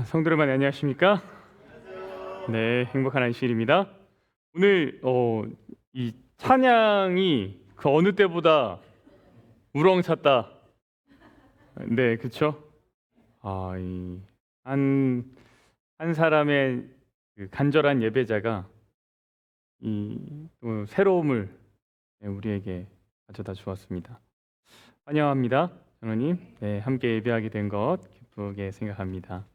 성도 여러분 안녕하십니까? 네, 행복한 안식일입니다. 오늘 이 찬양이 그 어느 때보다 우렁찼다. 네, 그렇죠? 이한 사람의 그 간절한 예배자가 이 또 새로움을 우리에게 가져다 주었습니다. 환영합니다, 장로님. 네, 함께 예배하게 된 것 기쁘게 생각합니다.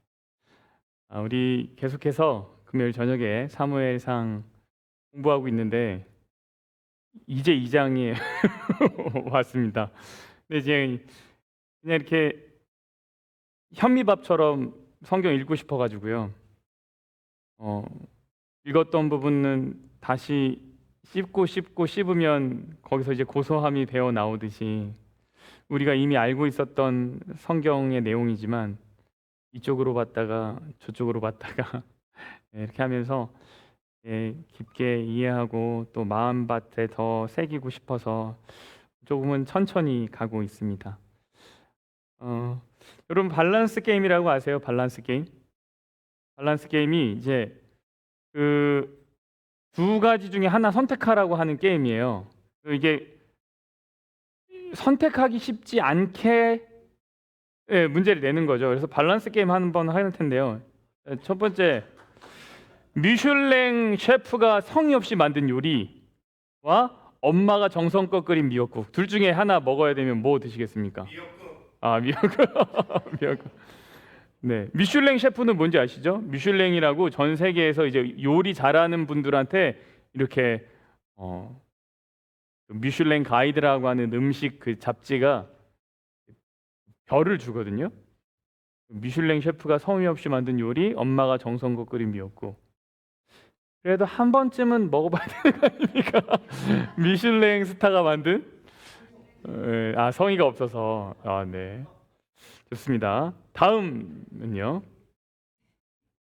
우리 계속해서 금요일 저녁에 사무엘상 공부하고 있는데 이제 2장이 왔습니다. 근데 이제 그냥 이렇게 현미밥처럼 성경 읽고 싶어가지고요. 읽었던 부분은 다시 씹고 씹으면 거기서 이제 고소함이 배어 나오듯이 우리가 이미 알고 있었던 성경의 내용이지만 이쪽으로 봤다가 저쪽으로 봤다가 이렇게 하면서 깊게 이해하고 또 마음밭에 더 새기고 싶어서 조금은 천천히 가고 있습니다. 여러분 밸런스 게임이라고 아세요? 밸런스 게임? 밸런스 게임이 이제 그 두 가지 중에 하나 선택하라고 하는 게임이에요. 이게 선택하기 쉽지 않게 문제를 내는 거죠. 그래서 밸런스 게임 한번 할 텐데요. 첫 번째, 미슐랭 셰프가 성의 없이 만든 요리와 엄마가 정성껏 끓인 미역국, 둘 중에 하나 먹어야 되면 뭐 드시겠습니까? 미역국. 미역국. 네, 미슐랭 셰프는 뭔지 아시죠? 미슐랭이라고 전 세계에서 이제 요리 잘하는 분들한테 이렇게 미슐랭 가이드라고 하는 음식 그 잡지가 별을 주거든요. 미슐랭 셰프가 성의 없이 만든 요리, 엄마가 정성껏 끓인 미역국. 그래도 한 번쯤은 먹어봐야 되는 거 아닙니까? 미슐랭 스타가 만든? 성의가 없어서. 네. 좋습니다. 다음은요.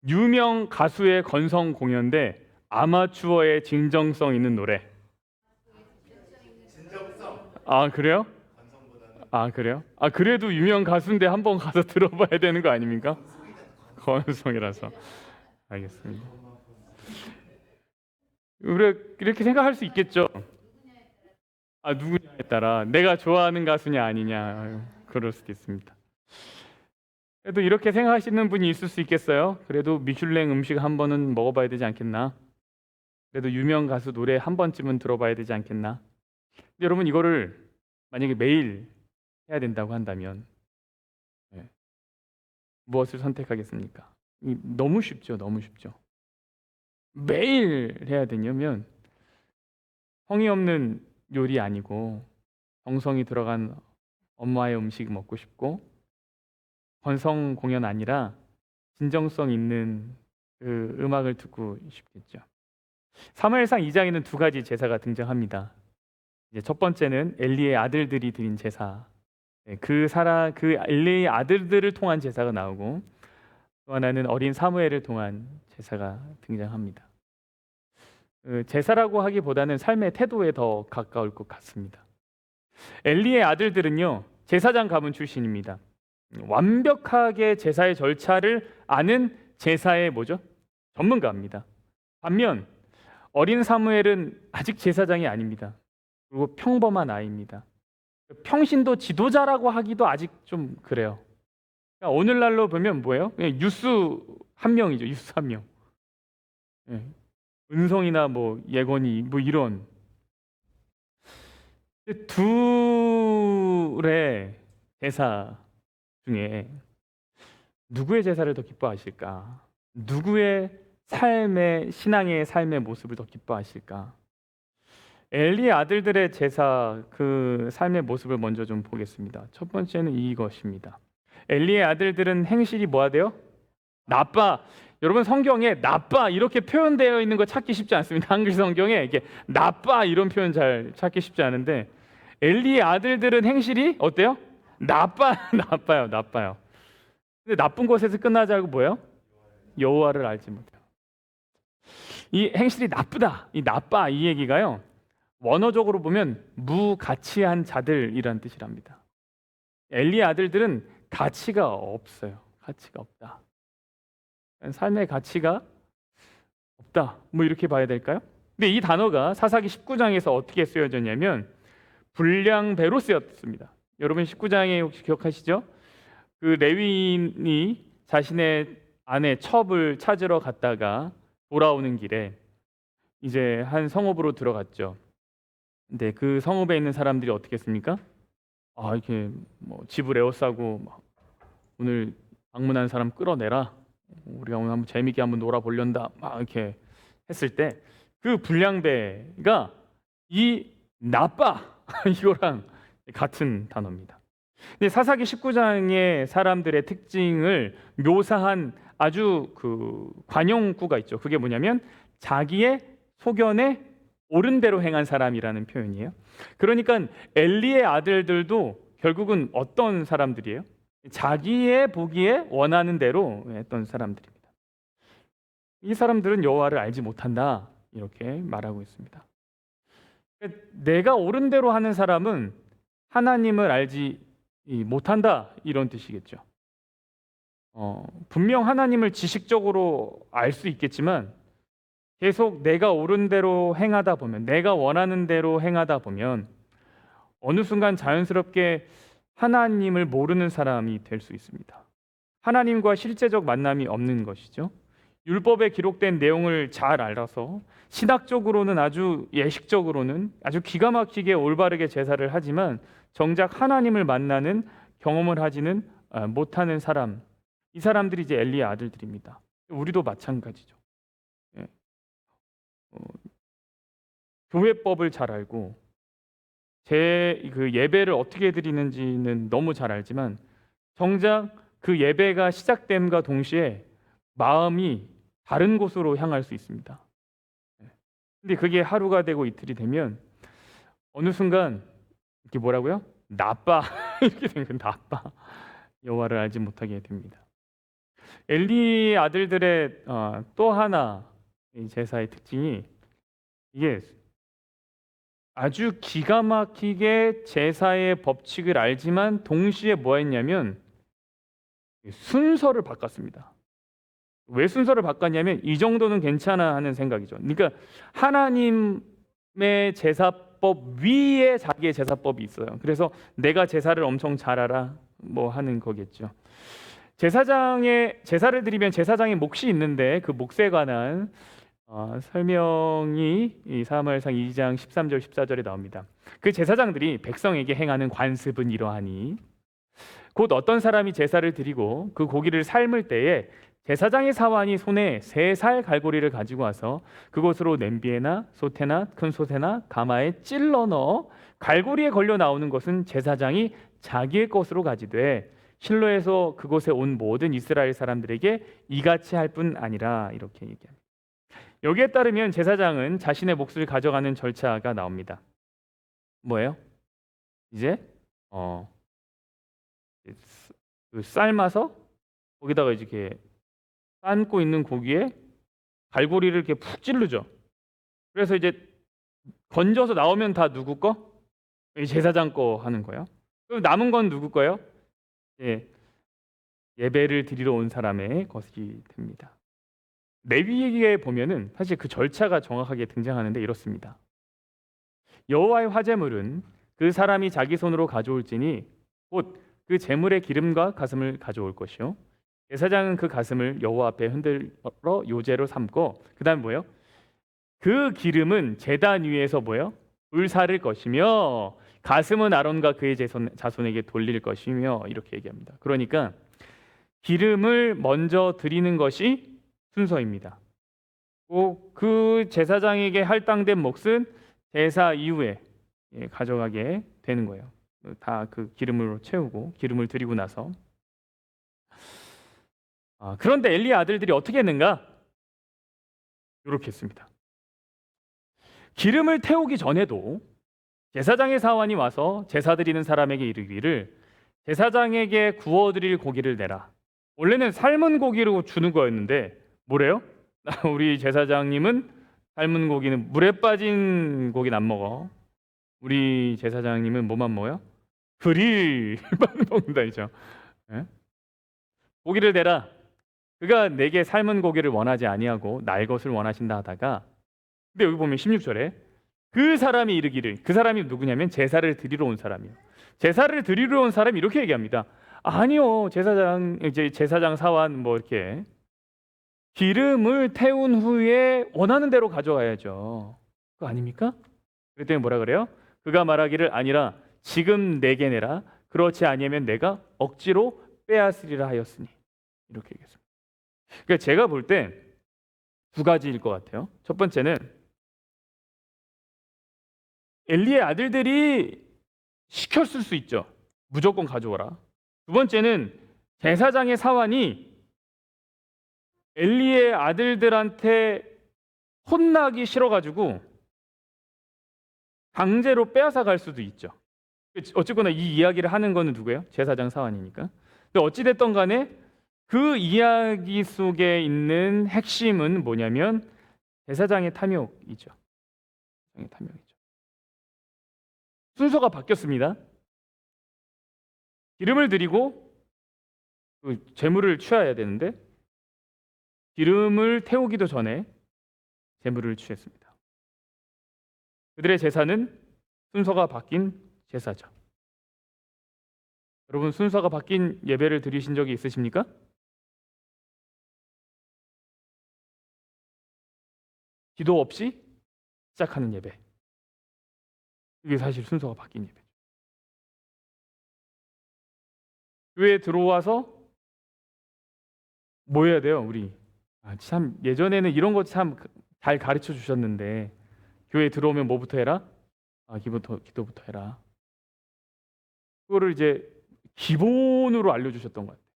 유명 가수의 건성 공연 대 아마추어의 진정성 있는 노래. 그래요? 그래요? 그래도 유명 가수인데 한번 가서 들어봐야 되는 거 아닙니까? 건성이라서. 알겠습니다. 우리가 이렇게 생각할 수 있겠죠. 누구냐에 따라 내가 좋아하는 가수냐 아니냐 그럴 수도 있습니다. 그래도 이렇게 생각하시는 분이 있을 수 있겠어요. 그래도 미슐랭 음식 한 번은 먹어봐야 되지 않겠나? 그래도 유명 가수 노래 한 번쯤은 들어봐야 되지 않겠나? 여러분 이거를 만약에 매일 해야 된다고 한다면 무엇을 선택하겠습니까? 너무 쉽죠. 너무 쉽죠. 매일 해야 되냐면 성의 없는 요리 아니고 정성이 들어간 엄마의 음식 먹고 싶고 건성 공연 아니라 진정성 있는 그 음악을 듣고 싶겠죠. 사무엘상 2장에는 두 가지 제사가 등장합니다. 이제 첫 번째는 엘리의 아들들이 드린 제사. 그 엘리의 아들들을 통한 제사가 나오고 또 하나는 어린 사무엘을 통한 제사가 등장합니다. 제사라고 하기보다는 삶의 태도에 더 가까울 것 같습니다. 엘리의 아들들은요, 제사장 가문 출신입니다. 완벽하게 제사의 절차를 아는 제사의 뭐죠? 전문가입니다. 반면 어린 사무엘은 아직 제사장이 아닙니다. 그리고 평범한 아이입니다. 평신도 지도자라고 하기도 아직 좀 그래요. 그러니까 오늘날로 보면 뭐예요? 유수 한 명이죠. 유수 한 명. 은성이나 뭐 예건이 뭐 이런 둘의 제사 중에 누구의 제사를 더 기뻐하실까? 누구의 신앙의 삶의 모습을 더 기뻐하실까? 엘리의 아들들의 제사 그 삶의 모습을 먼저 좀 보겠습니다. 첫 번째는 이것입니다. 엘리의 아들들은 행실이 뭐하대요? 나빠. 여러분 성경에 나빠 이렇게 표현되어 있는 거 찾기 쉽지 않습니다. 한글 성경에 이게 나빠 이런 표현 잘 찾기 쉽지 않은데 엘리의 아들들은 행실이 어때요? 나빠요. 근데 나쁜 곳에서 끝나지 않고 뭐예요? 여호와를 알지 못해요. 이 행실이 나쁘다, 이 나빠 이 얘기가요. 원어적으로 보면 무가치한 자들이란 뜻이랍니다. 엘리의 아들들은 가치가 없어요. 가치가 없다. 삶의 가치가 없다. 뭐 이렇게 봐야 될까요? 근데 이 단어가 사사기 19장에서 어떻게 쓰여졌냐면 불량배로 쓰였습니다. 여러분 19장에 혹시 기억하시죠? 그 레위인이 자신의 아내 첩을 찾으러 갔다가 돌아오는 길에 이제 한 성읍으로 들어갔죠. 근데 그 성읍에 있는 사람들이 어떻게 했습니까? 이렇게 뭐 집을 에워싸고 오늘 방문한 사람 끌어내라. 우리가 오늘 한번 재미있게 한번 놀아보련다. 막 이렇게 했을 때 그 불량배가 이 나빠 이거랑 같은 단어입니다. 근데 사사기 19장의 사람들의 특징을 묘사한 아주 그 관용구가 있죠. 그게 뭐냐면 자기의 소견에 옳은 대로 행한 사람이라는 표현이에요. 그러니까 엘리의 아들들도 결국은 어떤 사람들이에요? 자기의 보기에 원하는 대로 했던 사람들입니다. 이 사람들은 여호와를 알지 못한다 이렇게 말하고 있습니다. 내가 옳은 대로 하는 사람은 하나님을 알지 못한다 이런 뜻이겠죠. 분명 하나님을 지식적으로 알 수 있겠지만 계속 내가 옳은 대로 행하다 보면, 내가 원하는 대로 행하다 보면 어느 순간 자연스럽게 하나님을 모르는 사람이 될 수 있습니다. 하나님과 실제적 만남이 없는 것이죠. 율법에 기록된 내용을 잘 알아서 신학적으로는 아주 예식적으로는 아주 기가 막히게 올바르게 제사를 하지만 정작 하나님을 만나는 경험을 하지는 못하는 사람, 이 사람들이 이제 엘리의 아들들입니다. 우리도 마찬가지죠. 교회법을 잘 알고 그 예배를 어떻게 드리는지는 너무 잘 알지만 정작 그 예배가 시작됨과 동시에 마음이 다른 곳으로 향할 수 있습니다. 근데 그게 하루가 되고 이틀이 되면 어느 순간 이렇게 뭐라고요? 나빠 이렇게 된 건 나빠. 여호와를 알지 못하게 됩니다. 엘리 아들들의 또 하나 이 제사의 특징이 이게 아주 기가 막히게 제사의 법칙을 알지만 동시에 뭐 했냐면 순서를 바꿨습니다. 왜 순서를 바꿨냐면 이 정도는 괜찮아 하는 생각이죠. 그러니까 하나님의 제사법 위에 자기의 제사법이 있어요. 그래서 내가 제사를 엄청 잘 알아 뭐 하는 거겠죠. 제사를 드리면 제사장의 몫이 있는데 그 몫에 관한 설명이 이 사무엘상 2장 13절 14절에 나옵니다. 그 제사장들이 백성에게 행하는 관습은 이러하니 곧 어떤 사람이 제사를 드리고 그 고기를 삶을 때에 제사장의 사환이 손에 3살 갈고리를 가지고 와서 그곳으로 냄비에나 솥에나 큰 솥에나 가마에 찔러 넣어 갈고리에 걸려 나오는 것은 제사장이 자기의 것으로 가지되 실로에서 그곳에 온 모든 이스라엘 사람들에게 이같이 할 뿐 아니라 이렇게 얘기합니다. 여기에 따르면 제사장은 자신의 몫을 가져가는 절차가 나옵니다. 뭐예요? 이제 삶아서 거기다가 이렇게 삶고 있는 고기에 갈고리를 이렇게 푹 찌르죠. 그래서 이제 건져서 나오면 다 누구 거? 제사장 거 하는 거예요. 그럼 남은 건 누구 거예요? 예배를 드리러 온 사람의 것이 됩니다. 레위기에 보면은 사실 그 절차가 정확하게 등장하는데 이렇습니다. 여호와의 화제물은 그 사람이 자기 손으로 가져올지니 곧 그 제물의 기름과 가슴을 가져올 것이요 제사장은 그 가슴을 여호와 앞에 흔들어 요제로 삼고 그다음 뭐예요? 그 기름은 제단 위에서 뭐예요? 불사를 것이며 가슴은 아론과 그의 자손에게 돌릴 것이며 이렇게 얘기합니다. 그러니까 기름을 먼저 드리는 것이 순서입니다. 그 제사장에게 할당된 몫은 제사 이후에 가져가게 되는 거예요. 다 그 기름으로 채우고 기름을 드리고 나서 그런데 엘리의 아들들이 어떻게 했는가? 이렇게 했습니다. 기름을 태우기 전에도 제사장의 사환이 와서 제사 드리는 사람에게 이르기를 제사장에게 구워드릴 고기를 내라. 원래는 삶은 고기로 주는 거였는데 뭐래요? 우리 제사장님은 삶은 고기는 물에 빠진 고기는 안 먹어. 우리 제사장님은 뭐만 먹어요? 그릴만 먹는다 이죠. 고기를 내라. 그가 내게 삶은 고기를 원하지 아니하고 날 것을 원하신다 하다가, 근데 여기 보면 16절에 그 사람이 이르기를, 그 사람이 누구냐면 제사를 드리러 온 사람이요. 제사를 드리러 온 사람이 이렇게 얘기합니다. 아니요, 제사장, 이제 제사장 사원 뭐 이렇게 기름을 태운 후에 원하는 대로 가져가야죠. 그거 아닙니까? 그랬더니 뭐라 그래요? 그가 말하기를 아니라 지금 내게 내라. 그렇지 아니하면 내가 억지로 빼앗으리라 하였으니. 이렇게 얘기했습니다. 그러니까 제가 볼 때 두 가지일 것 같아요. 첫 번째는 엘리의 아들들이 시켰을 수 있죠. 무조건 가져오라. 두 번째는 제사장의 사환이 엘리의 아들들한테 혼나기 싫어가지고 강제로 빼앗아 갈 수도 있죠. 어쨌거나 이 이야기를 하는 거는 누구예요? 제사장 사환이니까. 근데 어찌됐든 간에 그 이야기 속에 있는 핵심은 뭐냐면 제사장의 탐욕이죠. 탐욕이죠. 순서가 바뀌었습니다. 기름을 드리고 그 제물을 취해야 되는데 기름을 태우기도 전에 제물을 취했습니다. 그들의 제사는 순서가 바뀐 제사죠. 여러분, 순서가 바뀐 예배를 드리신 적이 있으십니까? 기도 없이 시작하는 예배. 이게 사실 순서가 바뀐 예배죠. 교회에 들어와서 뭐 해야 돼요, 우리? 참 예전에는 이런 거 참 잘 가르쳐 주셨는데 교회에 들어오면 뭐부터 해라? 기도부터 해라. 그거를 이제 기본으로 알려주셨던 것 같아요.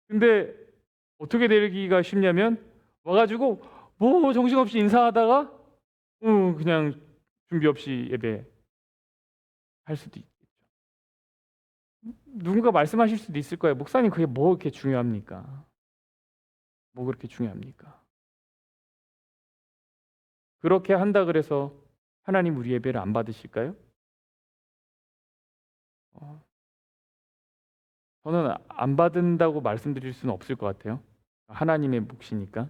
근데 어떻게 되기가 쉽냐면 와가지고 뭐 정신없이 인사하다가 그냥 준비 없이 예배 할 수도 있겠죠. 누군가 말씀하실 수도 있을 거예요. 목사님, 그게 뭐 그렇게 중요합니까? 뭐 그렇게 중요합니까? 그렇게 한다 그래서 하나님 우리 예배를 안 받으실까요? 저는 안 받는다고 말씀드릴 수는 없을 것 같아요. 하나님의 몫이니까.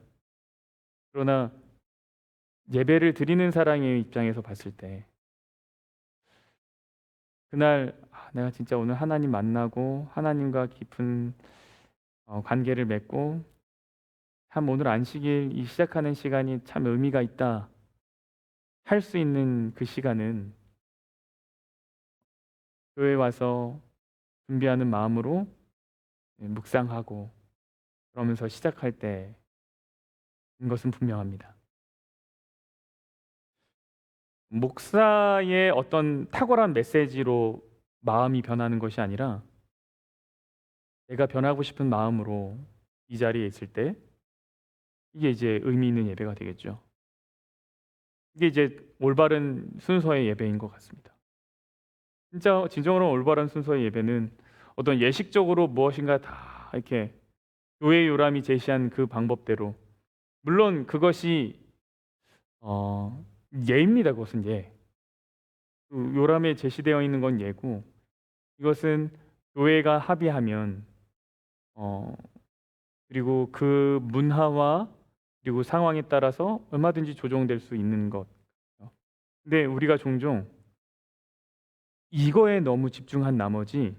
그러나 예배를 드리는 사람의 입장에서 봤을 때 그날 내가 진짜 오늘 하나님 만나고 하나님과 깊은 관계를 맺고 참 오늘 안식일 이 시작하는 시간이 참 의미가 있다 할 수 있는 그 시간은 교회에 와서 준비하는 마음으로 묵상하고 그러면서 시작할 때인 것은 분명합니다. 목사의 어떤 탁월한 메시지로 마음이 변하는 것이 아니라 내가 변하고 싶은 마음으로 이 자리에 있을 때 이게 이제 의미 있는 예배가 되겠죠. 이게 이제 올바른 순서의 예배인 것 같습니다. 진짜 진정으로 올바른 순서의 예배는 어떤 예식적으로 무엇인가 다 이렇게 교회 요람이 제시한 그 방법대로, 물론 그것이 예입니다. 그것은 예. 그 요람에 제시되어 있는 건 예고, 이것은 교회가 합의하면 그리고 그 문화와 그리고 상황에 따라서 얼마든지 조정될 수 있는 것. 근데 우리가 종종 이거에 너무 집중한 나머지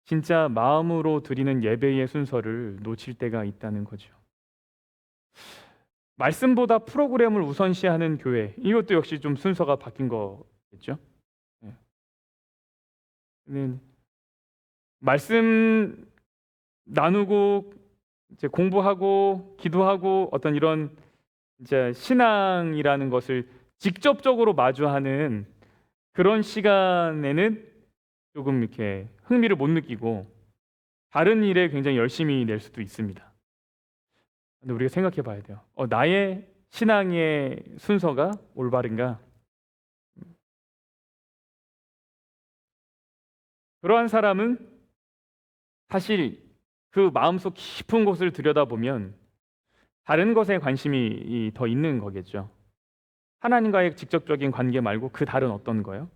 진짜 마음으로 드리는 예배의 순서를 놓칠 때가 있다는 거죠. 말씀보다 프로그램을 우선시하는 교회, 이것도 역시 좀 순서가 바뀐 거겠죠. 말씀 나누고 이제 공부하고 기도하고 어떤 이런 이제 신앙이라는 것을 직접적으로 마주하는 그런 시간에는 조금 이렇게 흥미를 못 느끼고 다른 일에 굉장히 열심히 낼 수도 있습니다. 근데 우리가 생각해 봐야 돼요. 나의 신앙의 순서가 올바른가? 그러한 사람은 사실 그 마음속 깊은 곳을 들여다보면 다른 것에 관심이 더 있는 거겠죠. 하나님과의 직접적인 관계 말고 그 다른 어떤 거요?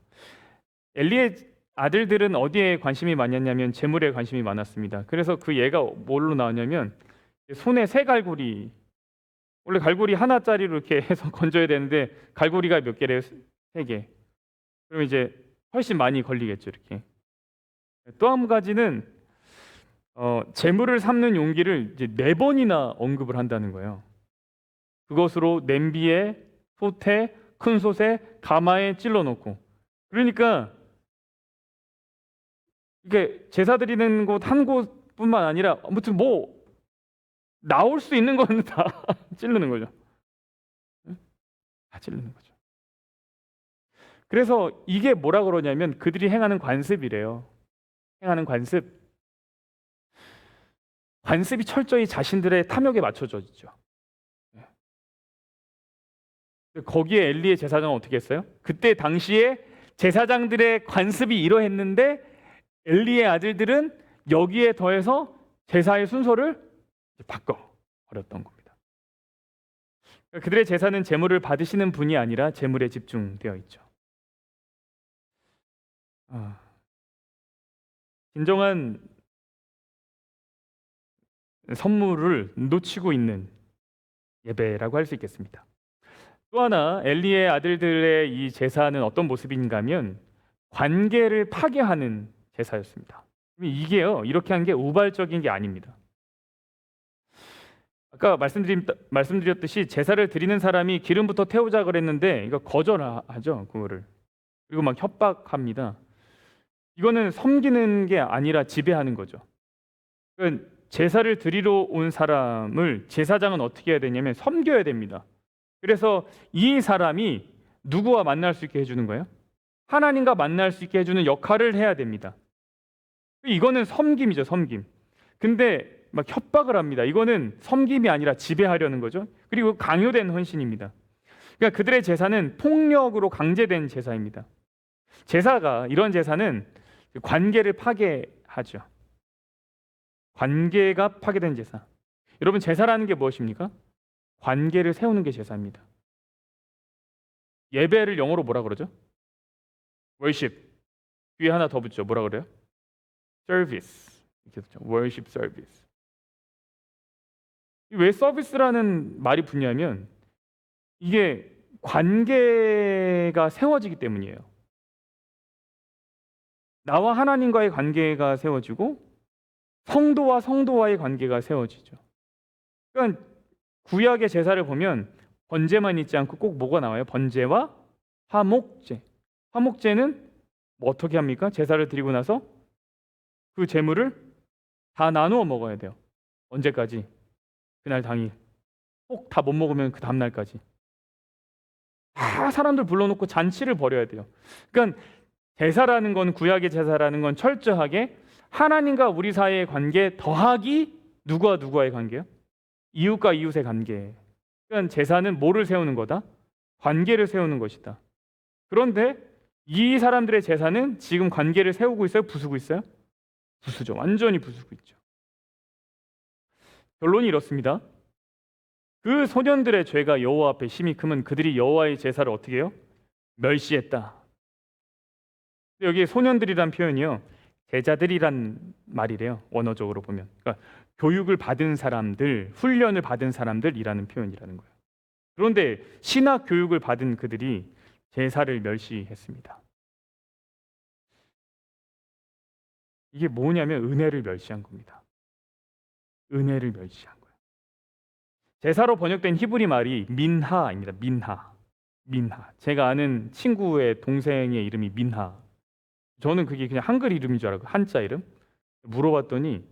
엘리의 아들들은 어디에 관심이 많았냐면 재물에 관심이 많았습니다. 그래서 그 얘가 뭘로 나왔냐면 손에 세 갈고리, 원래 갈고리 하나짜리로 이렇게 해서 건져야 되는데 갈고리가 몇 개래요? 세 개. 그럼 이제 훨씬 많이 걸리겠죠, 이렇게. 또 한 가지는 재물을 삼는 용기를 이제 4번이나 언급을 한다는 거예요. 그것으로 냄비에, 솥에, 큰 솥에, 가마에 찔러 놓고. 그러니까 이게 제사 드리는 곳 한 곳뿐만 아니라 아무튼 뭐 나올 수 있는 거는 다 찌르는 거죠. 다 찌르는 거죠. 그래서 이게 뭐라 그러냐면 그들이 행하는 관습이래요. 행하는 관습. 관습이 철저히 자신들의 탐욕에 맞춰져 있죠. 거기에 엘리의 제사장은 어떻게 했어요? 그때 당시에 제사장들의 관습이 이러했는데 엘리의 아들들은 여기에 더해서 제사의 순서를 바꿔 버렸던 겁니다. 그들의 제사는 제물을 받으시는 분이 아니라 제물에 집중되어 있죠. 진정한 선물을 놓치고 있는 예배라고 할 수 있겠습니다. 또 하나 엘리의 아들들의 이 제사는 어떤 모습인가 하면 관계를 파괴하는 제사였습니다. 이게요, 이렇게 한 게 우발적인 게 아닙니다. 아까 말씀드렸듯이 제사를 드리는 사람이 기름부터 태우자 그랬는데 이거 거절하죠, 그거를. 그리고 막 협박합니다. 이거는 섬기는 게 아니라 지배하는 거죠. 그러니까 제사를 드리러 온 사람을 제사장은 어떻게 해야 되냐면 섬겨야 됩니다. 그래서 이 사람이 누구와 만날 수 있게 해주는 거예요? 하나님과 만날 수 있게 해주는 역할을 해야 됩니다. 이거는 섬김이죠, 섬김. 근데 막 협박을 합니다. 이거는 섬김이 아니라 지배하려는 거죠. 그리고 강요된 헌신입니다. 그러니까 그들의 제사는 폭력으로 강제된 제사입니다. 제사가, 이런 제사는 관계를 파괴하죠. 관계가 파괴된 제사. 여러분, 제사라는 게 무엇입니까? 관계를 세우는 게 제사입니다. 예배를 영어로 뭐라 그러죠? worship. 뒤에 하나 더 붙죠. 뭐라 그래요? service. 이렇게 붙죠. worship service. 왜 서비스라는 말이 붙냐면 이게 관계가 세워지기 때문이에요. 나와 하나님과의 관계가 세워지고 성도와 성도와의 관계가 세워지죠. 그러니까 구약의 제사를 보면 번제만 있지 않고 꼭 뭐가 나와요? 번제와 화목제. 화목제는 뭐 어떻게 합니까? 제사를 드리고 나서 그 제물을 다 나누어 먹어야 돼요. 언제까지? 그날 당일. 꼭 다 못 먹으면 그 다음날까지. 다 사람들 불러놓고 잔치를 벌여야 돼요. 그러니까 제사라는 건, 구약의 제사라는 건 철저하게 하나님과 우리 사이의 관계 더하기 누구와 누구와의 관계요? 이웃과 이웃의 관계. 그러니까 제사는 뭐를 세우는 거다? 관계를 세우는 것이다. 그런데 이 사람들의 제사는 지금 관계를 세우고 있어요? 부수고 있어요? 부수죠. 완전히 부수고 있죠. 결론이 이렇습니다. 그 소년들의 죄가 여호와 앞에 심히 크면 그들이 여호와의 제사를 어떻게 해요? 멸시했다. 여기 소년들이란 표현이요, 제자들이란 말이래요. 원어적으로 보면. 그러니까 교육을 받은 사람들, 훈련을 받은 사람들이라는 표현이라는 거예요. 그런데 신학 교육을 받은 그들이 제사를 멸시했습니다. 이게 뭐냐면 은혜를 멸시한 겁니다. 은혜를 멸시한 거예요. 제사로 번역된 히브리 말이 민하입니다. 민하. 제가 아는 친구의 동생의 이름이 민하. 저는 그게 그냥 한글 이름인 줄 알고, 한자 이름. 물어봤더니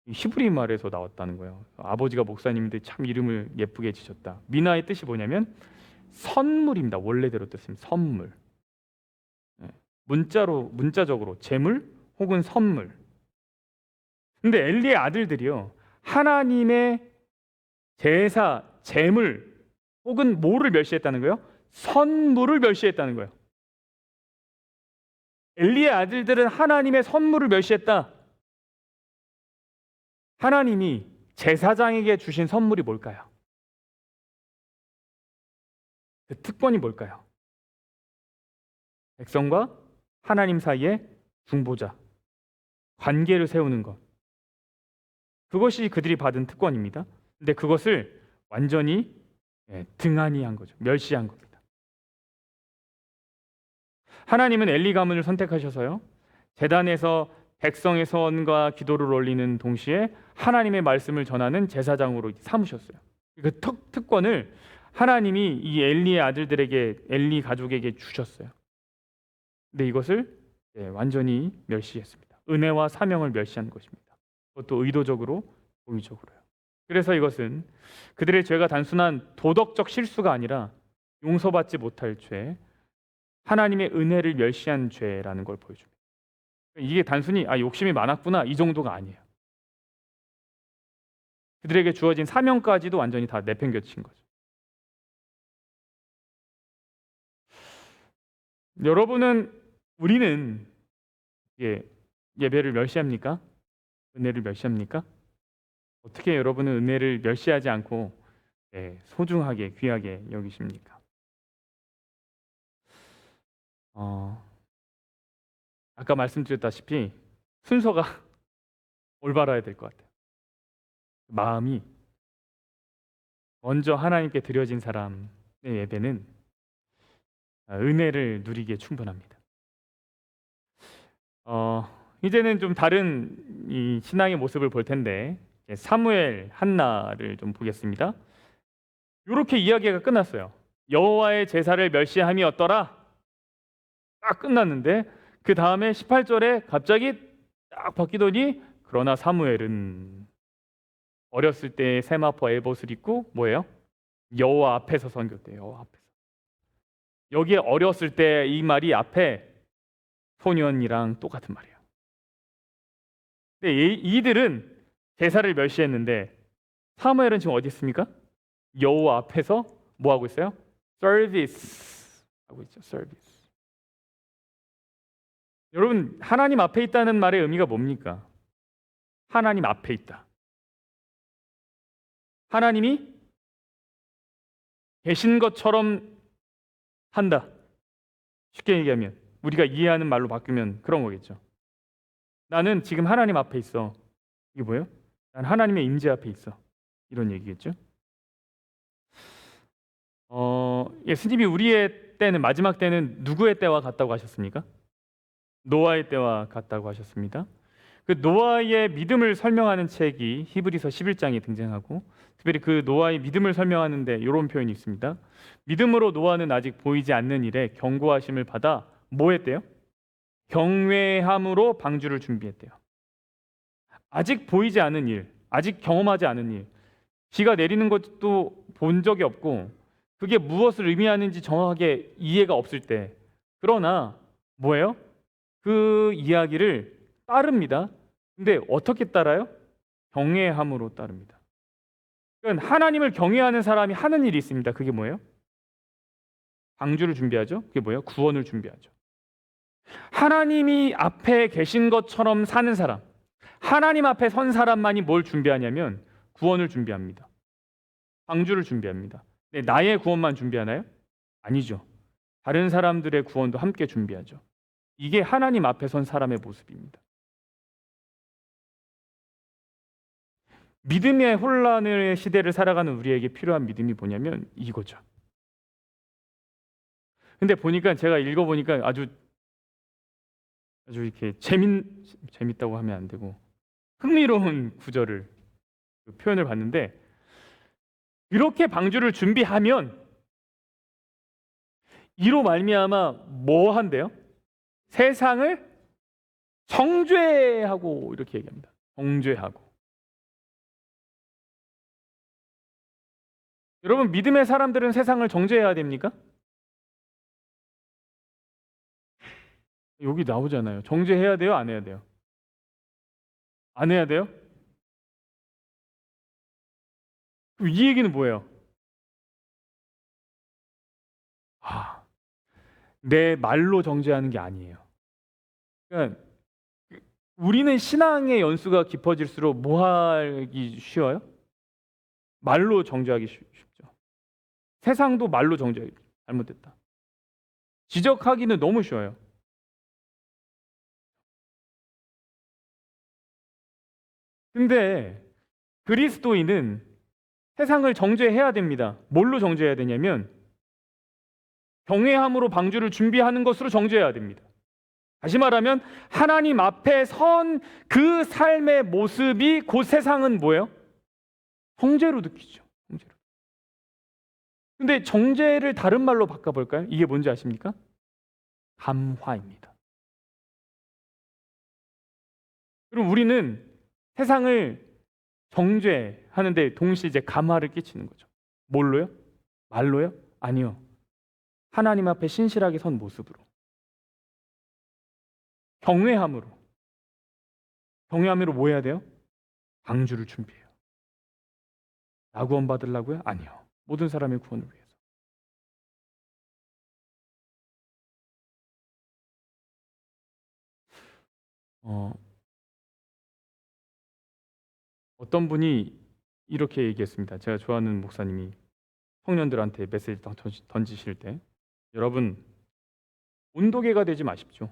히브리 말에서 나왔다는 거예요. 아버지가 목사님인데 참 이름을 예쁘게 지셨다. 민하의 뜻이 뭐냐면 선물입니다. 원래대로 뜻은 선물. 문자적으로 재물 혹은 선물. 근데 엘리의 아들들이요, 하나님의 제사, 재물 혹은 뭐를 멸시했다는 거예요? 선물을 멸시했다는 거예요. 엘리의 아들들은 하나님의 선물을 멸시했다. 하나님이 제사장에게 주신 선물이 뭘까요? 그 특권이 뭘까요? 백성과 하나님 사이의 중보자, 관계를 세우는 것. 그것이 그들이 받은 특권입니다. 근데 그것을 완전히 등한히 한 거죠. 멸시한 겁니다. 하나님은 엘리 가문을 선택하셔서요, 제단에서 백성의 소원과 기도를 올리는 동시에 하나님의 말씀을 전하는 제사장으로 삼으셨어요. 그 특권을 하나님이 이 엘리의 아들들에게, 엘리 가족에게 주셨어요. 근데 이것을 완전히 멸시했습니다. 은혜와 사명을 멸시한 것입니다. 그것도 의도적으로, 고의적으로요. 그래서 이것은 그들의 죄가 단순한 도덕적 실수가 아니라 용서받지 못할 죄, 하나님의 은혜를 멸시한 죄라는 걸 보여줍니다. 이게 단순히 욕심이 많았구나 이 정도가 아니에요. 그들에게 주어진 사명까지도 완전히 다 내팽겨친 거죠. 우리는 예배를 멸시합니까? 은혜를 멸시합니까? 어떻게 여러분은 은혜를 멸시하지 않고 소중하게, 귀하게 여기십니까? 아까 말씀드렸다시피 순서가 올바라야 될 것 같아요. 마음이 먼저 하나님께 드려진 사람의 예배는 은혜를 누리기에 충분합니다. 이제는 좀 다른 이 신앙의 모습을 볼 텐데, 사무엘 한나를 좀 보겠습니다. 이렇게 이야기가 끝났어요. 여호와의 제사를 멸시함이었더라. 딱 끝났는데 그 다음에 18절에 갑자기 딱 바뀌더니 그러나 사무엘은 어렸을 때 세마포 에봇을 입고 뭐예요? 여호와 앞에서 섬겼대요. 여호와 앞에서. 여기에 어렸을 때 이 말이 앞에 소년이랑 똑같은 말이에요. 근데 이들은 제사를 멸시했는데 사무엘은 지금 어디 있습니까? 여호와 앞에서 뭐 하고 있어요? 서비스 하고 있죠. 서비스. 여러분, 하나님 앞에 있다는 말의 의미가 뭡니까? 하나님 앞에 있다. 하나님이 계신 것처럼 한다. 쉽게 얘기하면 우리가 이해하는 말로 바꾸면 그런 거겠죠. 나는 지금 하나님 앞에 있어. 이게 뭐예요? 난 하나님의 임재 앞에 있어. 이런 얘기겠죠. 예수님이 우리의 때는, 마지막 때는 누구의 때와 같다고 하셨습니까? 노아의 때와 같다고 하셨습니다. 그 노아의 믿음을 설명하는 책이 히브리서 11장에 등장하고, 특별히 그 노아의 믿음을 설명하는데 이런 표현이 있습니다. 믿음으로 노아는 아직 보이지 않는 일에 경고하심을 받아 뭐 했대요? 경외함으로 방주를 준비했대요. 아직 보이지 않은 일, 아직 경험하지 않은 일, 비가 내리는 것도 본 적이 없고 그게 무엇을 의미하는지 정확하게 이해가 없을 때, 그러나 뭐예요? 그 이야기를 따릅니다. 근데 어떻게 따라요? 경외함으로 따릅니다. 그러니까 하나님을 경외하는 사람이 하는 일이 있습니다. 그게 뭐예요? 방주를 준비하죠. 그게 뭐예요? 구원을 준비하죠. 하나님이 앞에 계신 것처럼 사는 사람, 하나님 앞에 선 사람만이 뭘 준비하냐면 구원을 준비합니다. 방주를 준비합니다. 네, 나의 구원만 준비하나요? 아니죠. 다른 사람들의 구원도 함께 준비하죠. 이게 하나님 앞에 선 사람의 모습입니다. 믿음의 혼란의 시대를 살아가는 우리에게 필요한 믿음이 뭐냐면 이거죠. 근데 보니까, 제가 읽어보니까 아주 이렇게 재밌다고 하면 안 되고 흥미로운 구절을, 그 표현을 봤는데, 이렇게 방주를 준비하면 이로 말미암아 뭐 한대요? 세상을 정죄하고, 이렇게 얘기합니다. 정죄하고. 여러분, 믿음의 사람들은 세상을 정죄해야 됩니까? 여기 나오잖아요. 정죄해야 돼요? 안 해야 돼요? 안 해야 돼요? 그럼 이 얘기는 뭐예요? 내 말로 정죄하는 게 아니에요. 그러니까 우리는 신앙의 연수가 깊어질수록 뭐 하기 쉬워요? 말로 정죄하기 쉽죠. 세상도 말로 정죄하기, 잘못됐다, 지적하기는 너무 쉬워요. 근데 그리스도인은 세상을 정죄해야 됩니다. 뭘로 정죄해야 되냐면 경외함으로 방주를 준비하는 것으로 정죄해야 됩니다. 다시 말하면 하나님 앞에 선 그 삶의 모습이 곧 세상은 뭐예요? 정죄로 느끼죠. 정죄로. 근데 정죄를 다른 말로 바꿔볼까요? 이게 뭔지 아십니까? 감화입니다. 그럼 우리는 세상을 정죄하는데 동시에 이제 감화를 끼치는 거죠. 뭘로요? 말로요? 아니요. 하나님 앞에 신실하게 선 모습으로. 경외함으로. 경외함으로 뭐 해야 돼요? 방주를 준비해요. 나 구원 받으려고요? 아니요. 모든 사람의 구원을 위해서. 어떤 분이 이렇게 얘기했습니다. 제가 좋아하는 목사님이 청년들한테 메시지 던지실 때, 여러분 온도계가 되지 마십시오.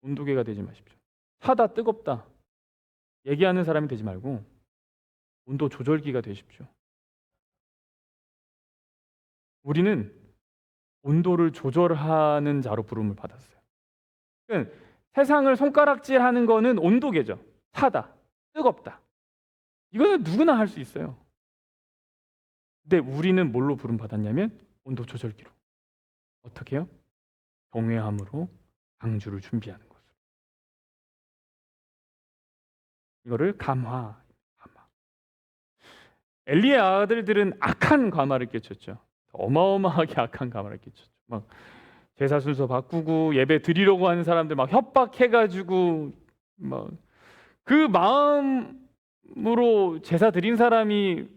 온도계가 되지 마십시오. 차다 뜨겁다 얘기하는 사람이 되지 말고 온도 조절기가 되십시오. 우리는 온도를 조절하는 자로 부름을 받았어요. 그러니까 세상을 손가락질하는 거는 온도계죠. 차다, 뜨겁다. 이거는 누구나 할 수 있어요. 근데 우리는 뭘로 부름 받았냐면 온도 조절기로. 어떻게 해요? 경외함으로 방주를 준비하는 것으로. 이거를 감화. 엘리의 아들들은 악한 감화를 끼쳤죠. 어마어마하게 악한 감화를 끼쳤죠. 막 제사 순서 바꾸고 예배 드리려고 하는 사람들 막 협박해가지고 막 그 마음으로 제사 드린 사람이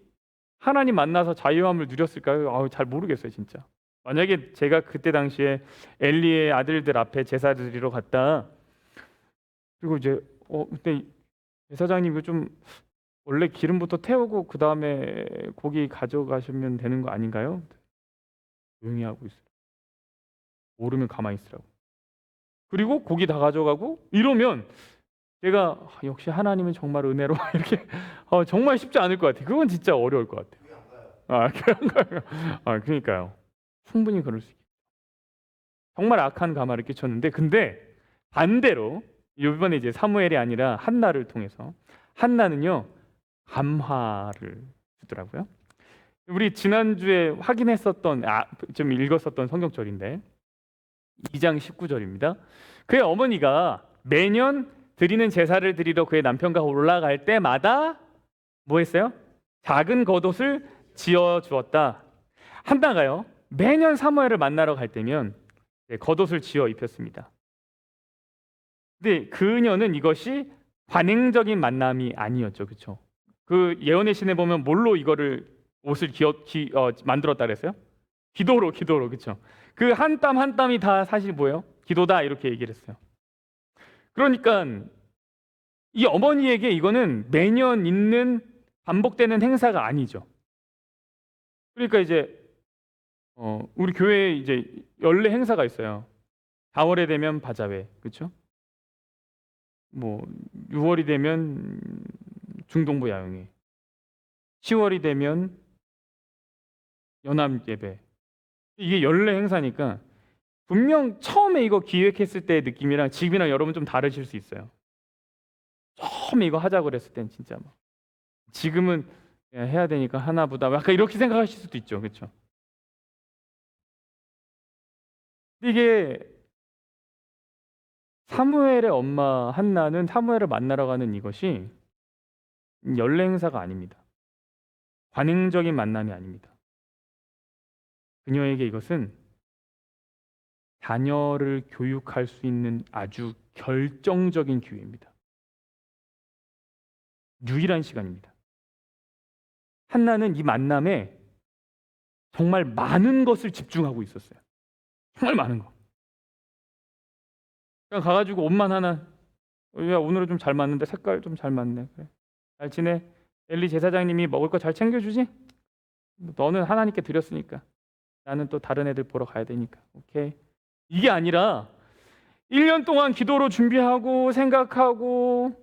하나님 만나서 자유함을 누렸을까요? 잘 모르겠어요, 진짜. 만약에 제가 그때 당시에 엘리의 아들들 앞에 제사 드리러 갔다. 그리고 이제 그때 제사장님 이거 좀 원래 기름부터 태우고 그 다음에 고기 가져가시면 되는 거 아닌가요? 조용히 하고 있어요. 모르면 가만히 있으라고. 그리고 고기 다 가져가고 이러면 제가 역시 하나님은 정말 은혜로 이렇게 정말 쉽지 않을 것 같아요. 그건 진짜 어려울 것 같아요. 그런가요? 그러니까요. 충분히 그럴 수 있겠죠. 정말 악한 감화를 끼쳤는데, 근데 반대로 이번에 이제 사무엘이 아니라 한나를 통해서 한나는요 감화를 주더라고요. 우리 지난주에 확인했었던 좀 읽었었던 성경절인데 2장 19절입니다. 그의 어머니가 매년 드리는 제사를 드리러 그의 남편과 올라갈 때마다 뭐 했어요? 작은 겉옷을 지어 주었다. 한나가요 매년 사무엘을 만나러 갈 때면 겉옷을 지어 입혔습니다. 근데 그녀는 이것이 관행적인 만남이 아니었죠. 그렇죠? 그 예언의 신에 보면 뭘로 이거를 옷을 만들었다 그랬어요? 기도로 그렇죠? 그 한 땀 한 땀이 다 사실 뭐예요? 기도다 이렇게 얘기를 했어요. 그러니까 이 어머니에게 이거는 매년 있는 반복되는 행사가 아니죠. 그러니까 이제 우리 교회에 이제 연례 행사가 있어요. 4월에 되면 바자회, 그렇죠? 뭐 6월이 되면 중동부 야영회, 10월이 되면 연합 예배. 이게 연례 행사니까 분명 처음에 이거 기획했을 때의 느낌이랑 지금이랑 여러분 좀 다르실 수 있어요. 처음에 이거 하자고 그랬을 땐 진짜 막 지금은 해야 되니까 하나보다 약간 이렇게 생각하실 수도 있죠. 그렇죠? 이게 사무엘의 엄마 한나는 사무엘을 만나러 가는 이것이 연례 행사가 아닙니다. 관행적인 만남이 아닙니다. 그녀에게 이것은 자녀를 교육할 수 있는 아주 결정적인 기회입니다. 유일한 시간입니다. 한나는 이 만남에 정말 많은 것을 집중하고 있었어요. 정말 많은 거. 그냥 가가지고 옷만 하나, 야 오늘은 좀 잘 맞는데 색깔 좀 잘 맞네. 그래. 잘 지내? 엘리 제사장님이 먹을 거 잘 챙겨주지? 너는 하나님께 드렸으니까. 나는 또 다른 애들 보러 가야 되니까. 오케이. 이게 아니라 1년 동안 기도로 준비하고 생각하고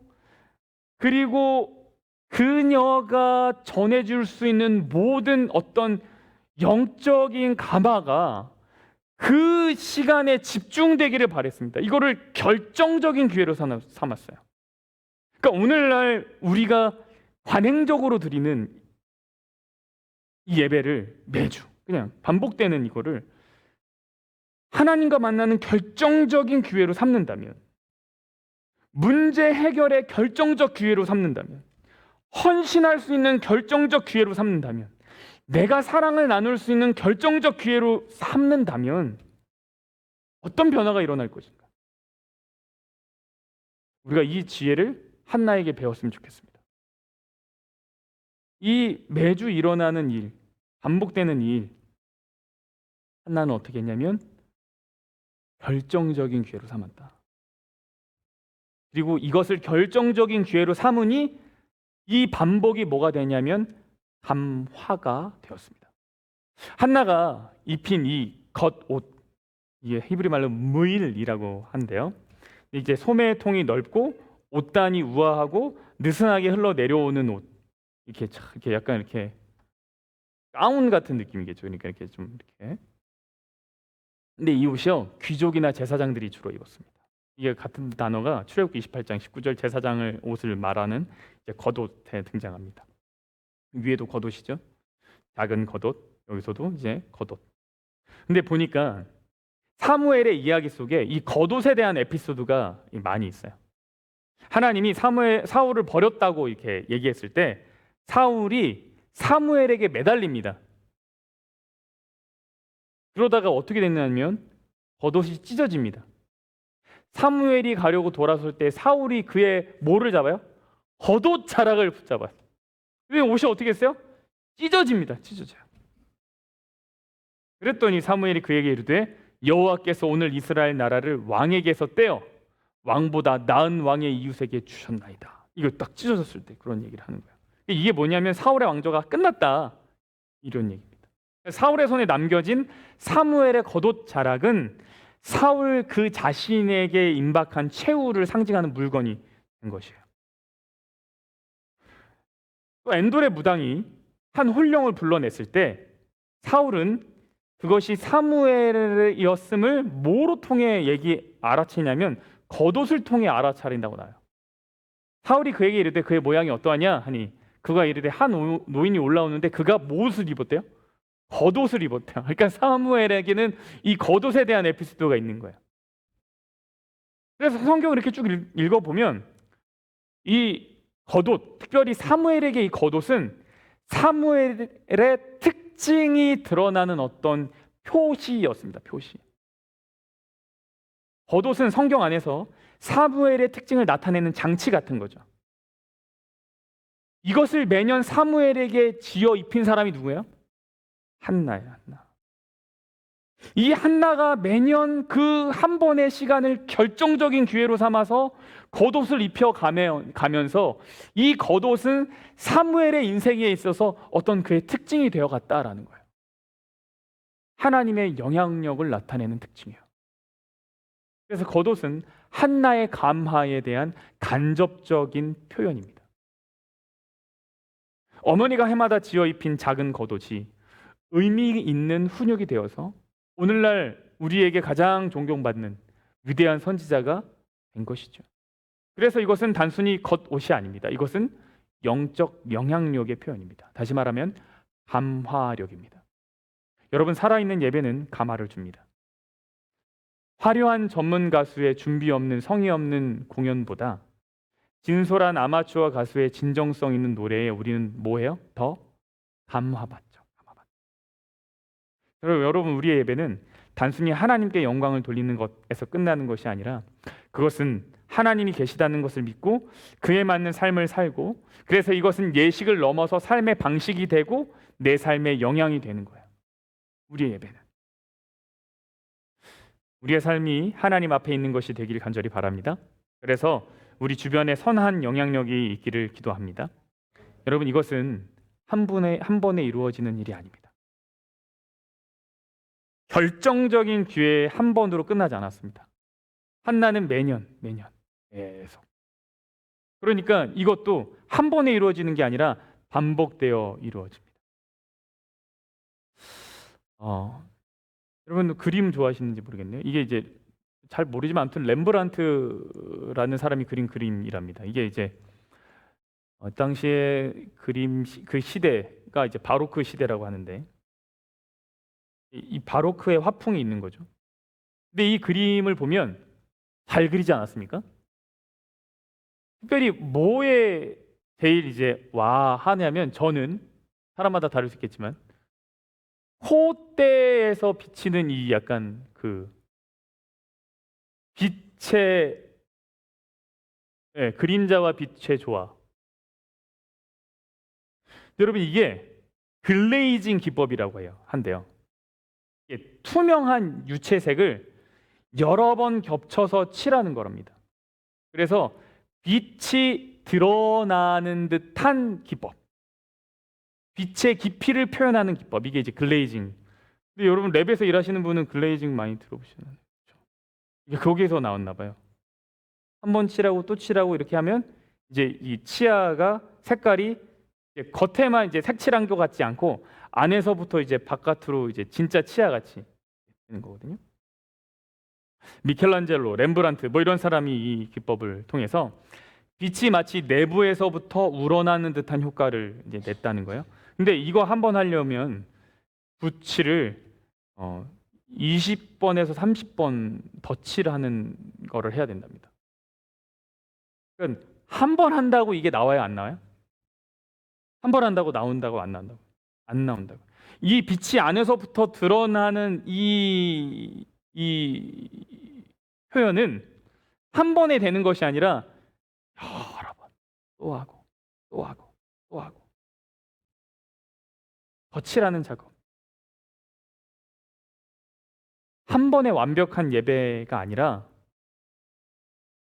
그리고 그녀가 전해줄 수 있는 모든 어떤 영적인 감화가 그 시간에 집중되기를 바랬습니다. 이거를 결정적인 기회로 삼았어요. 그러니까 오늘날 우리가 관행적으로 드리는 이 예배를 매주 그냥 반복되는 이거를 하나님과 만나는 결정적인 기회로 삼는다면, 문제 해결의 결정적 기회로 삼는다면, 헌신할 수 있는 결정적 기회로 삼는다면, 내가 사랑을 나눌 수 있는 결정적 기회로 삼는다면 어떤 변화가 일어날 것인가? 우리가 이 지혜를 한나에게 배웠으면 좋겠습니다. 이 매주 일어나는 일, 반복되는 일, 한나는 어떻게 했냐면 결정적인 기회로 삼았다. 그리고 이것을 결정적인 기회로 삼으니 이 반복이 뭐가 되냐면 감화가 되었습니다. 한나가 입힌 이 겉옷, 이게 히브리 말로 무일이라고 한대요. 이제 소매통이 넓고 옷단이 우아하고 느슨하게 흘러 내려오는 옷, 이렇게 약간 이렇게 가운 같은 느낌이겠죠. 그러니까 이렇게 좀 이렇게. 근데 이 옷이요, 귀족이나 제사장들이 주로 입었습니다. 이게 같은 단어가 출애굽기 28장 19절 제사장을 옷을 말하는 이제 겉옷에 등장합니다. 위에도 겉옷이죠. 작은 겉옷, 여기서도 이제 겉옷. 근데 보니까 사무엘의 이야기 속에 이 겉옷에 대한 에피소드가 많이 있어요. 하나님이 사울을 버렸다고 이렇게 얘기했을 때 사울이 사무엘에게 매달립니다. 그러다가 어떻게 됐냐면 겉옷이 찢어집니다. 사무엘이 가려고 돌아설 때 사울이 그의 뭐를 잡아요? 겉옷 자락을 붙잡아요. 왜 옷이 어떻게 했어요? 찢어집니다. 찢어져요. 그랬더니 사무엘이 그에게 이르되 여호와께서 오늘 이스라엘 나라를 왕에게서 떼어 왕보다 나은 왕의 이웃에게 주셨나이다. 이거 딱 찢어졌을 때 그런 얘기를 하는 거예요. 이게 뭐냐면 사울의 왕조가 끝났다, 이런 얘기입니다. 사울의 손에 남겨진 사무엘의 겉옷 자락은 사울 그 자신에게 임박한 최후를 상징하는 물건이 된 것이에요. 또 엔돌의 무당이 한 홀령을 불러냈을 때 사울은 그것이 사무엘이었음을 뭐로 통해 알아채냐면 겉옷을 통해 알아차린다고 나와요. 사울이 그에게 이르되 그의 모양이 어떠하냐 하니 그가 이르되 한 노인이 올라오는데 그가 무엇을 입었대요? 겉옷을 입었대요. 그러니까 사무엘에게는 이 겉옷에 대한 에피소드가 있는 거예요. 그래서 성경을 이렇게 쭉 읽어보면 이 겉옷, 특별히 사무엘에게 이 겉옷은 사무엘의 특징이 드러나는 어떤 표시였습니다. 표시. 겉옷은 성경 안에서 사무엘의 특징을 나타내는 장치 같은 거죠. 이것을 매년 사무엘에게 지어 입힌 사람이 누구예요? 한나예요. 한나. 이 한나가 매년 그 한 번의 시간을 결정적인 기회로 삼아서 겉옷을 입혀 가면서 이 겉옷은 사무엘의 인생에 있어서 어떤 그의 특징이 되어갔다라는 거예요. 하나님의 영향력을 나타내는 특징이에요. 그래서 겉옷은 한나의 감화에 대한 간접적인 표현입니다. 어머니가 해마다 지어 입힌 작은 겉옷이 의미 있는 훈육이 되어서 오늘날 우리에게 가장 존경받는 위대한 선지자가 된 것이죠. 그래서 이것은 단순히 겉옷이 아닙니다. 이것은 영적 영향력의 표현입니다. 다시 말하면 감화력입니다. 여러분, 살아있는 예배는 감화를 줍니다. 화려한 전문 가수의 준비 없는 성의 없는 공연보다 진솔한 아마추어 가수의 진정성 있는 노래에 우리는 뭐해요? 더 감화받죠. 여러분, 우리의 예배는 단순히 하나님께 영광을 돌리는 것에서 끝나는 것이 아니라 그것은 하나님이 계시다는 것을 믿고 그에 맞는 삶을 살고, 그래서 이것은 예식을 넘어서 삶의 방식이 되고 내 삶의 영향이 되는 거예요. 우리의 예배는 우리의 삶이 하나님 앞에 있는 것이 되길 간절히 바랍니다. 그래서 우리 주변에 선한 영향력이 있기를 기도합니다. 여러분, 이것은 한 번에 이루어지는 일이 아닙니다. 결정적인 기회에 한 번으로 끝나지 않았습니다. 한나는 매년 계속 그러니까 이것도 한 번에 이루어지는 게 아니라 반복되어 이루어집니다. 여러분 그림 좋아하시는지 모르겠네요. 이게 이제 잘 모르지만 아무튼 렘브란트라는 사람이 그린 그림이랍니다. 이게 이제 당시에 그 시대가 이제 바로크 시대라고 하는데 이 바로크의 화풍이 있는 거죠. 근데 이 그림을 보면 잘 그리지 않았습니까? 특별히 뭐에 제일 이제 와 하냐면 저는 사람마다 다를 수 있겠지만 콧대에서 비치는 이 약간 그 빛의 그림자와 빛의 조화. 여러분 이게 글레이징 기법이라고 해요. 한대요. 투명한 유채색을 여러 번 겹쳐서 칠하는 거랍니다. 그래서 빛이 드러나는 듯한 기법, 빛의 깊이를 표현하는 기법, 이게 이제 글레이징. 근데 여러분 랩에서 일하시는 분은 글레이징 많이 들어보시나요? 이게 거기에서 나왔나 봐요. 한 번 칠하고 또 칠하고 이렇게 하면 이제 이 치아가 색깔이 이제 겉에만 이제 색칠한 것 같지 않고 안에서부터 이제 바깥으로 이제 진짜 치아 같이 되는 거거든요. 미켈란젤로, 렘브란트 뭐 이런 사람이 이 기법을 통해서 빛이 마치 내부에서부터 우러나는 듯한 효과를 이제 냈다는 거예요. 근데 이거 한번 하려면 붓칠을 20번에서 30번 덧칠하는 거를 해야 된답니다. 그러니까 한 번 한다고 이게 나와요, 안 나와요? 한 번 한다고 나온다고 안 나온다고? 안 나온다고. 이 빛이 안에서부터 드러나는 이 표현은 한 번에 되는 것이 아니라 여러 번 또 하고 또 하고 또 하고 덧칠하는 작업. 한 번의 완벽한 예배가 아니라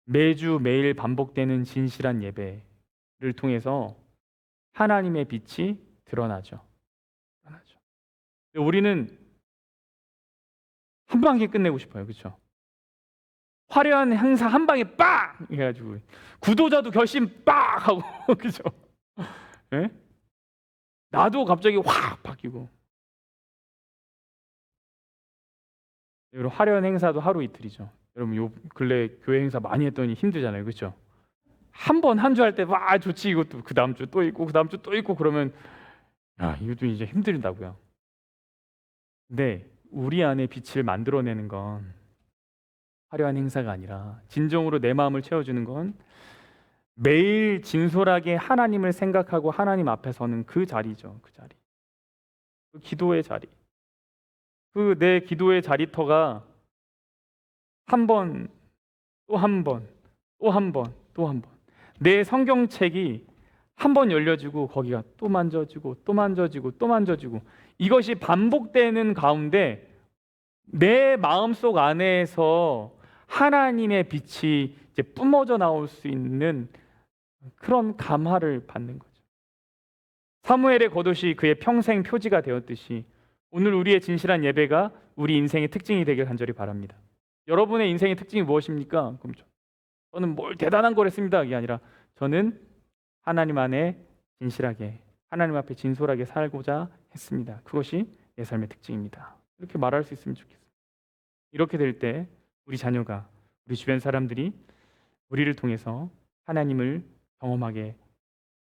매주 매일 반복되는 진실한 예배를 통해서 하나님의 빛이 드러나죠. 우리는 한 방에 끝내고 싶어요, 그렇죠? 화려한 행사 한 방에 빡 해가지고 구도자도 결심 빡 하고 그죠? 예? 나도 갑자기 확 바뀌고. 여러분 화려한 행사도 하루 이틀이죠. 여러분 요 근래 교회 행사 많이 했더니 힘들잖아요, 그렇죠? 한 번 한 주 할 때 와 좋지 이것도 그 다음 주 또 있고 그 다음 주 또 있고 그러면 야 이것도 이제 힘들다고요. 근데 우리 안에 빛을 만들어내는 건 화려한 행사가 아니라 진정으로 내 마음을 채워주는 건 매일 진솔하게 하나님을 생각하고 하나님 앞에 서는 그 자리죠. 그 자리. 그 기도의 자리. 그 내 기도의 자리터가 한 번, 또 한 번, 또 한 번, 또 한 번. 내 성경책이 한 번 열려지고 거기가 또 만져지고 또 만져지고 또 만져지고 이것이 반복되는 가운데 내 마음속 안에서 하나님의 빛이 이제 뿜어져 나올 수 있는 그런 감화를 받는 거죠. 사무엘의 겉옷이 그의 평생 표지가 되었듯이 오늘 우리의 진실한 예배가 우리 인생의 특징이 되길 간절히 바랍니다. 여러분의 인생의 특징이 무엇입니까? 그럼 저는 뭘 대단한 걸 했습니다. 이게 아니라 저는 하나님 안에 진실하게 하나님 앞에 진솔하게 살고자 했습니다. 그것이 내 삶의 특징입니다. 이렇게 말할 수 있으면 좋겠어요. 이렇게 될 때 우리 자녀가 우리 주변 사람들이 우리를 통해서 하나님을 경험하게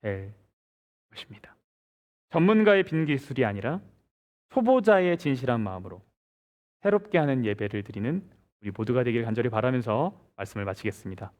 될 것입니다. 전문가의 빈 기술이 아니라 초보자의 진실한 마음으로 새롭게 하는 예배를 드리는 우리 모두가 되길 간절히 바라면서 말씀을 마치겠습니다.